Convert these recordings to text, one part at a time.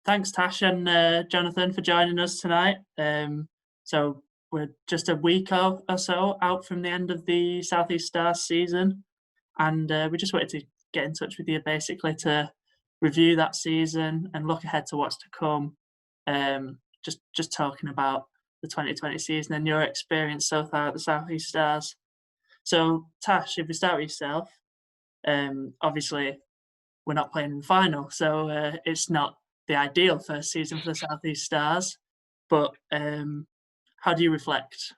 Thanks, Tash and Jonathan, for joining us tonight. So we're just a week or so out from the end of the Southeast Stars season, and we just wanted to get in touch with you basically to review that season and look ahead to what's to come. Just talking about the 2020 season and your experience so far at the Southeast Stars. So, Tash, if we start with yourself, obviously we're not playing in the final, so it's not the ideal first season for the Southeast Stars. But how do you reflect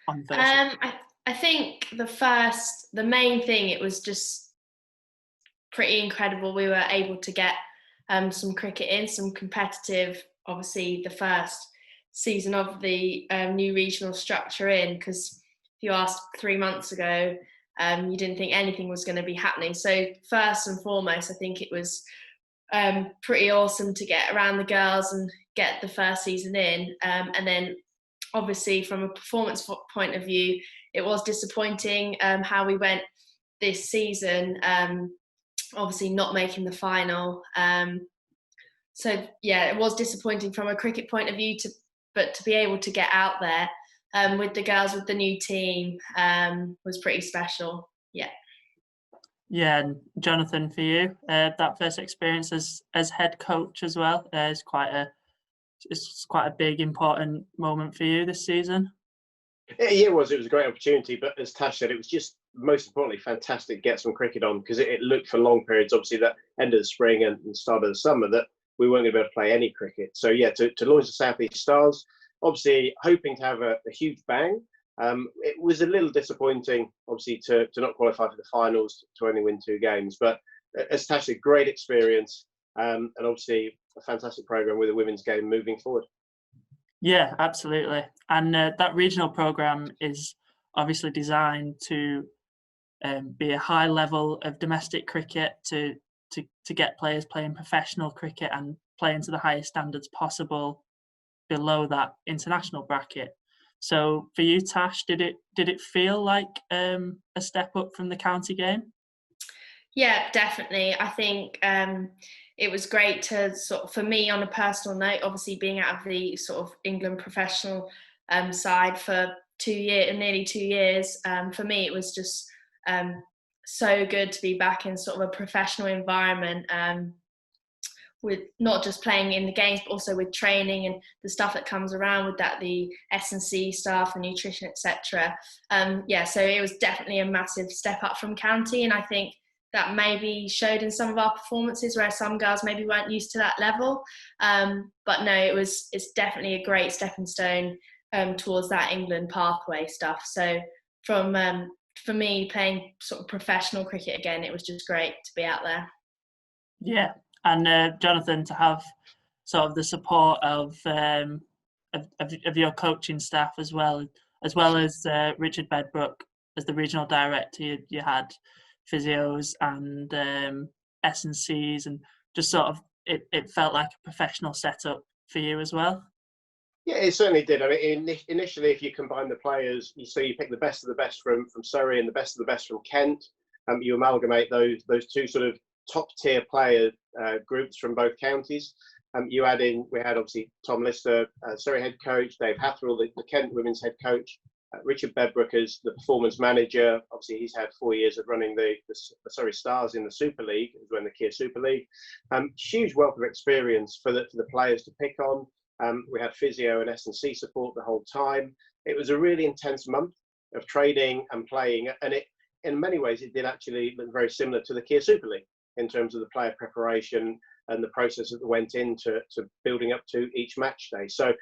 on first? I think the main thing, it was just pretty incredible. We were able to get some cricket in, some competitive. Obviously, the first season of the new regional structure in, because if you asked 3 months ago, you didn't think anything was going to be happening. So first and foremost, I think it was pretty awesome to get around the girls and get the first season in. And then obviously from a performance point of view, it was disappointing how we went this season, obviously not making the final. So yeah, it was disappointing from a cricket point of view, but to be able to get out there with the girls, with the new team, was pretty special. Yeah. Yeah, and Jonathan, for you, that first experience as head coach as well is quite a big important moment for you this season. Yeah, it was a great opportunity, but as Tash said, it was just most importantly fantastic to get some cricket on, because it looked for long periods, obviously that end of the spring and start of the summer, that we weren't going to be able to play any cricket. So yeah, to launch the Southeast Stars, obviously hoping to have a huge bang. It was a little disappointing, obviously, to not qualify for the finals, to only win 2 games. But as Tash said, great experience, and obviously a fantastic programme with the women's game moving forward. Yeah, absolutely. And that regional programme is obviously designed to be a high level of domestic cricket to get players playing professional cricket and playing to the highest standards possible below that international bracket. So for you, Tash, did it feel like a step up from the county game? Yeah, definitely. I think it was great to for me on a personal note, obviously being out of the sort of England professional side for nearly 2 years. For me, it was just so good to be back in sort of a professional environment, with not just playing in the games, but also with training and the stuff that comes around with that, the S&C staff, the nutrition, etc. So it was definitely a massive step up from county, and I think that maybe showed in some of our performances where some girls maybe weren't used to that level. But no, it's definitely a great stepping stone towards that England pathway stuff. So for me, playing sort of professional cricket again, it was just great to be out there. Yeah, and Jonathan, to have sort of the support of your coaching staff as well as Richard Bedbrook as the regional director. You had physios and S&Cs, and just sort of it felt like a professional setup for you as well. Yeah, it certainly did. I mean, initially, if you combine the players, you pick the best of the best from Surrey and the best of the best from Kent. You amalgamate those 2 sort of top tier player groups from both counties. We had obviously Tom Lister, Surrey head coach, Dave Hatherall, the Kent women's head coach, Richard Bedbrook as the performance manager. Obviously, he's had 4 years of running the Surrey Stars in the Super League, as well, in the Kia Super League. Huge wealth of experience for the players to pick on. We had physio and S&C support the whole time. It was a really intense month of training and playing, and in many ways it did actually look very similar to the Kia Super League in terms of the player preparation and the process that went into building up to each match day. So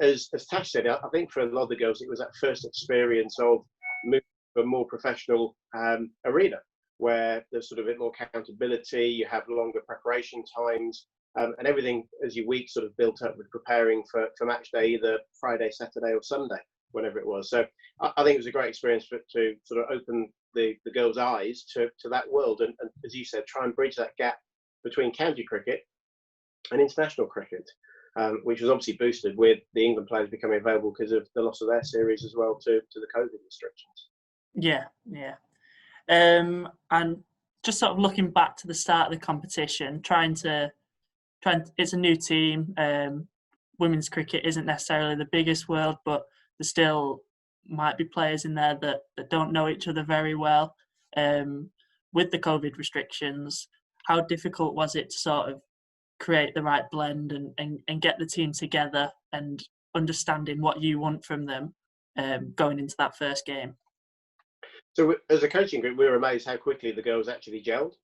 as Tash said, I think for a lot of the girls, it was that first experience of moving to a more professional arena where there's sort of a bit more accountability, you have longer preparation times, and everything as your week sort of built up with preparing for match day, either Friday, Saturday or Sunday, whenever it was. So I think it was a great experience to sort of open the girls' eyes to that world, and as you said, try and bridge that gap between county cricket and international cricket, which was obviously boosted with the England players becoming available because of the loss of their series as well to the COVID restrictions. Yeah. And just sort of looking back to the start of the competition, trying to it's a new team. Women's cricket isn't necessarily the biggest world, but there still might be players in there that don't know each other very well. With the COVID restrictions, how difficult was it to sort of create the right blend and get the team together and understanding what you want from them going into that first game? So as a coaching group, we were amazed how quickly the girls actually gelled.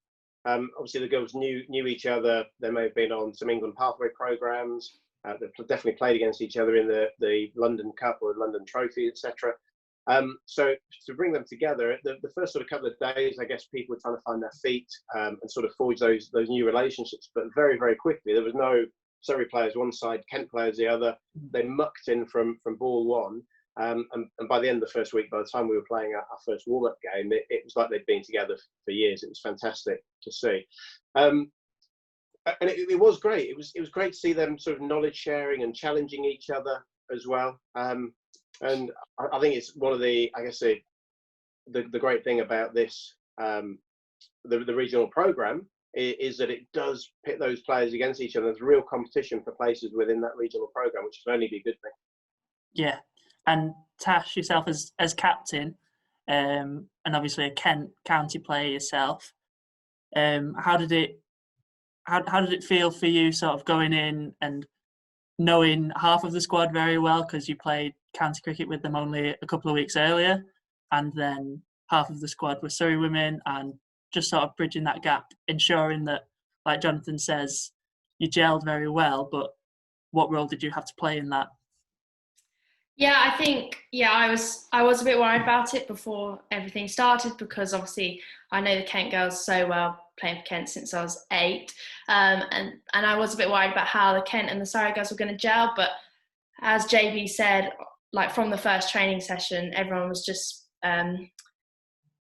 Obviously, the girls knew each other. They may have been on some England pathway programs. They definitely played against each other in the London Cup or London Trophy, etc. So to bring them together, the first sort of couple of days, I guess people were trying to find their feet and sort of forge those new relationships. But very, very quickly, there was no Surrey players one side, Kent players the other. They mucked in from ball one. And by the end of the first week, by the time we were playing our first warm-up game, it was like they'd been together for years. It was fantastic to see. And it was great. It was great to see them sort of knowledge sharing and challenging each other as well. And I think it's one of the great thing about this, the regional programme is that it does pit those players against each other. There's real competition for places within that regional programme, which can only be a good thing. Yeah. And Tash, yourself as captain, and obviously a Kent County player yourself, how did it feel for you, sort of going in and knowing half of the squad very well because you played county cricket with them only a couple of weeks earlier, and then half of the squad were Surrey women, and just sort of bridging that gap, ensuring that, like Jonathan says, you gelled very well. But what role did you have to play in that? Yeah, I think I was a bit worried about it before everything started because obviously I know the Kent girls so well, playing for Kent since I was 8, and I was a bit worried about how the Kent and the Surrey girls were going to gel. But as JB said, like from the first training session, everyone was just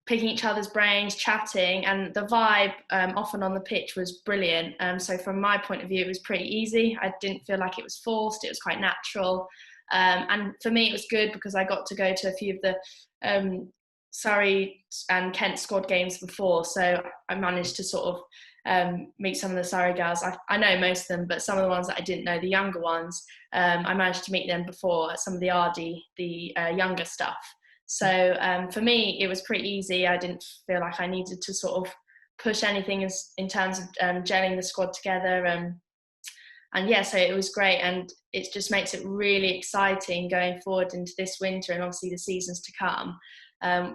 picking each other's brains, chatting, and the vibe often on the pitch was brilliant. So from my point of view, it was pretty easy. I didn't feel like it was forced. It was quite natural. And for me, it was good because I got to go to a few of the Surrey and Kent squad games before. So I managed to sort of meet some of the Surrey girls. I know most of them, but some of the ones that I didn't know, the younger ones, I managed to meet them before some of the RD, the younger stuff. So for me, it was pretty easy. I didn't feel like I needed to sort of push anything in terms of gelling the squad together. And yeah, so it was great, and it just makes it really exciting going forward into this winter and obviously the seasons to come.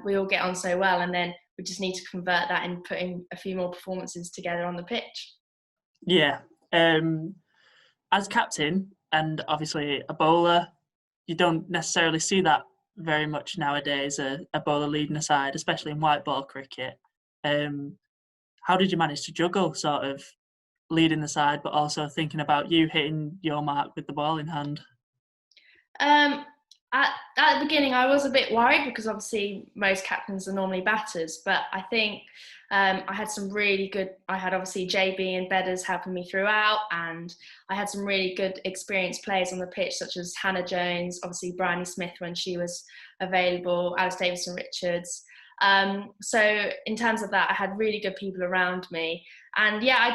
We all get on so well, and then we just need to convert that in putting a few more performances together on the pitch. Yeah. As captain and obviously a bowler, you don't necessarily see that very much nowadays, a bowler leading a side, especially in white ball cricket. How did you manage to juggle sort of leading the side, but also thinking about you hitting your mark with the ball in hand? At the beginning, I was a bit worried because obviously most captains are normally batters, but I think I had some really good. I had obviously JB and Bedders helping me throughout, and I had some really good experienced players on the pitch, such as Hannah Jones, obviously Bryony Smith when she was available, Alice Davison Richards. So in terms of that, I had really good people around me, and yeah,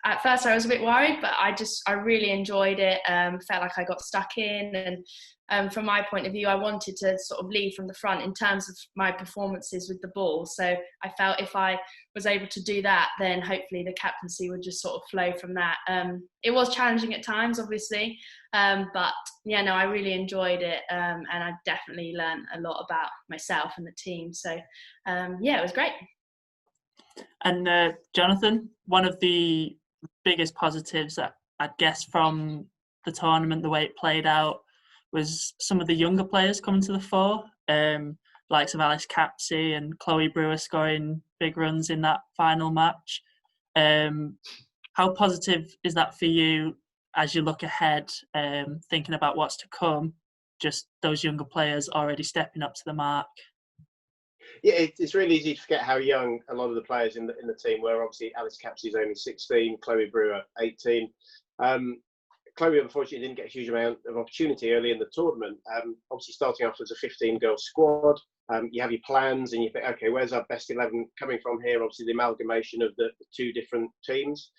at first I was a bit worried, but I really enjoyed it. Felt like I got stuck in, and from my point of view, I wanted to sort of lead from the front in terms of my performances with the ball. So I felt if I was able to do that, then hopefully the captaincy would just sort of flow from that. It was challenging at times, obviously, but yeah, no, I really enjoyed it, and I definitely learned a lot about myself and the team. So yeah, it was great. And Jonathan, one of the biggest positives that I'd guess from the tournament, the way it played out, was some of the younger players coming to the fore, likes of Alice Capsey and Chloe Brewer scoring big runs in that final match. How positive is that for you as you look ahead, thinking about what's to come, just those younger players already stepping up to the mark? Yeah, it's really easy to forget how young a lot of the players in the team were. Obviously, Alice Capsey is only 16, Chloe Brewer 18. Chloe, unfortunately, didn't get a huge amount of opportunity early in the tournament. Obviously, starting off as a 15-girl squad, you have your plans and you think, okay, where's our best 11 coming from here? Obviously, the amalgamation of the two different teams.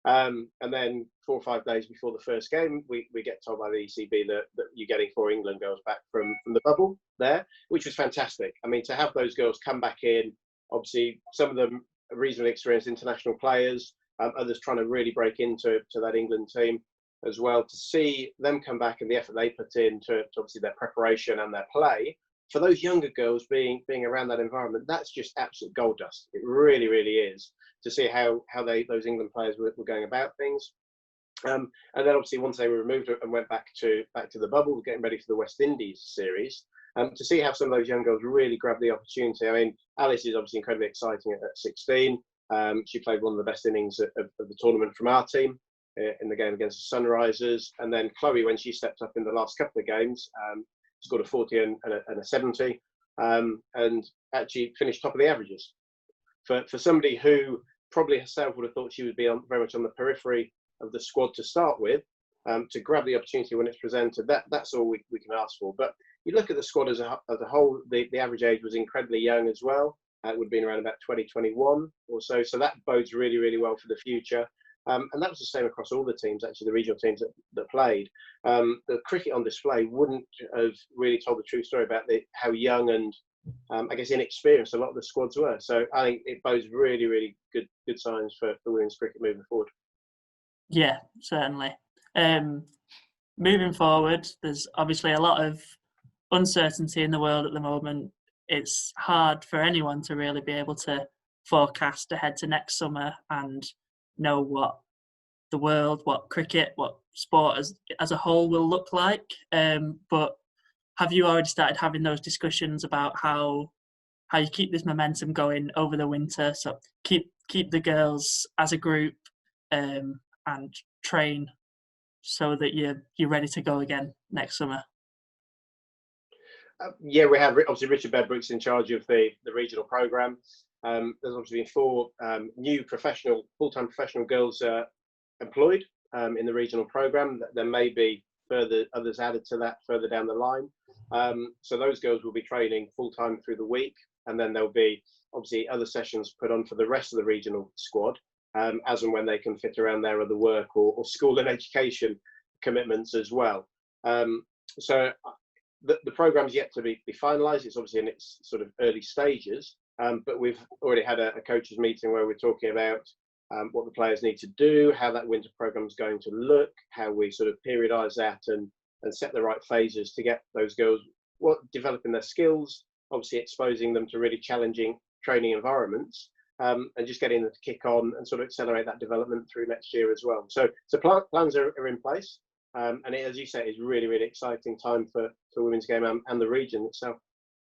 And then 4 or 5 days before the first game, we get told by the ECB that you're getting 4 England girls back from the bubble there, which was fantastic. I mean, to have those girls come back in, obviously some of them are reasonably experienced international players, others trying to really break into that England team as well. To see them come back and the effort they put in to obviously their preparation and their play, for those younger girls being around that environment, that's just absolute gold dust. It really, really is, to see how those England players were going about things. And then obviously once they were removed and went back to the bubble, getting ready for the West Indies series, to see how some of those young girls really grabbed the opportunity. I mean, Alice is obviously incredibly exciting at 16. She played one of the best innings of the tournament from our team in the game against the Sunrisers. And then Chloe, when she stepped up in the last couple of games, scored a 40 and a 70, and actually finished top of the averages. For somebody who probably herself would have thought she would be very much on the periphery of the squad to start with, to grab the opportunity when it's presented, that's all we can ask for. But you look at the squad as a whole, the average age was incredibly young as well. It would have been around about 2021 or so. So that bodes really, really well for the future. And that was the same across all the teams, actually, the regional teams that played. The cricket on display wouldn't have really told the true story about how young and, I guess, inexperienced a lot of the squads were. So I think it bodes really, really good signs for women's cricket moving forward. Yeah, certainly. Moving forward, there's obviously a lot of uncertainty in the world at the moment. It's hard for anyone to really be able to forecast ahead to next summer and know what the world, what cricket, what sport as a whole will look like. But have you already started having those discussions about how you keep this momentum going over the winter? So keep the girls as a group and train so that you're ready to go again next summer. Yeah, we have obviously Richard Bedbrook's in charge of the regional programme. There's obviously been 4 new full-time professional girls employed in the regional programme. There may be others added to that further down the line. So those girls will be training full-time through the week, and then there'll be obviously other sessions put on for the rest of the regional squad, as and when they can fit around their other work or school and education commitments as well. So the programme's yet to be finalised. It's obviously in its sort of early stages, but we've already had a coaches meeting where we're talking about what the players need to do, how that winter programme's going to look, how we sort of periodise that and set the right phases to get those girls developing their skills, obviously exposing them to really challenging training environments, and just getting them to kick on and sort of accelerate that development through next year as well. So plans are in place. And as you say, it's really, really exciting time for women's game and the region itself.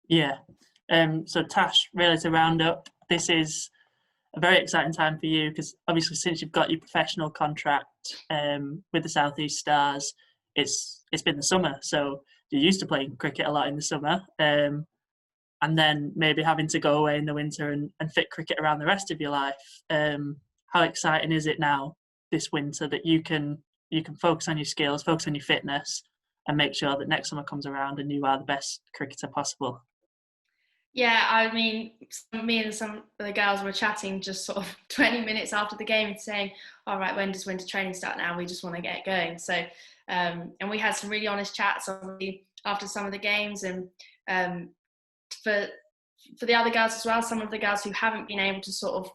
Yeah. So Tash, really to round up, this is a very exciting time for you because obviously since you've got your professional contract with the South East Stars, it's been the summer. So you're used to playing cricket a lot in the summer, and then maybe having to go away in the winter and fit cricket around the rest of your life. How exciting is it now this winter that you can focus on your skills, focus on your fitness, and make sure that next summer comes around and you are the best cricketer possible? Yeah, I mean, me and some of the girls were chatting just sort of 20 minutes after the game and saying, all right, when does winter training start now? We just want to get going. So, and we had some really honest chats after some of the games, and for the other girls as well, some of the girls who haven't been able to sort of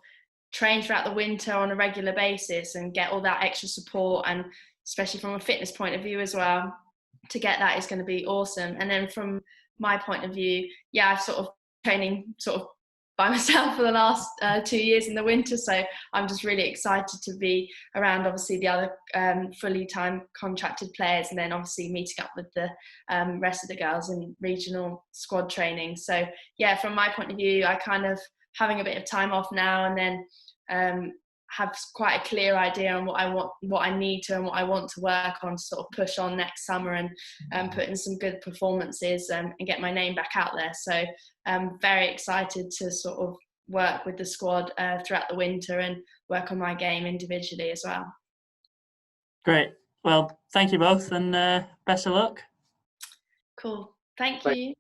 train throughout the winter on a regular basis and get all that extra support, and especially from a fitness point of view as well, to get that is going to be awesome. And then from my point of view, yeah, I've sort of training sort of by myself for the last 2 years in the winter, so I'm just really excited to be around obviously the other fully time contracted players, and then obviously meeting up with the rest of the girls in regional squad training. So yeah, from my point of view, I kind of having a bit of time off now, and then have quite a clear idea on what I need to and what I want to work on to sort of push on next summer and put in some good performances and get my name back out there. So I'm very excited to sort of work with the squad throughout the winter and work on my game individually as well. Great. Well, thank you both, and best of luck. Cool. Thank you.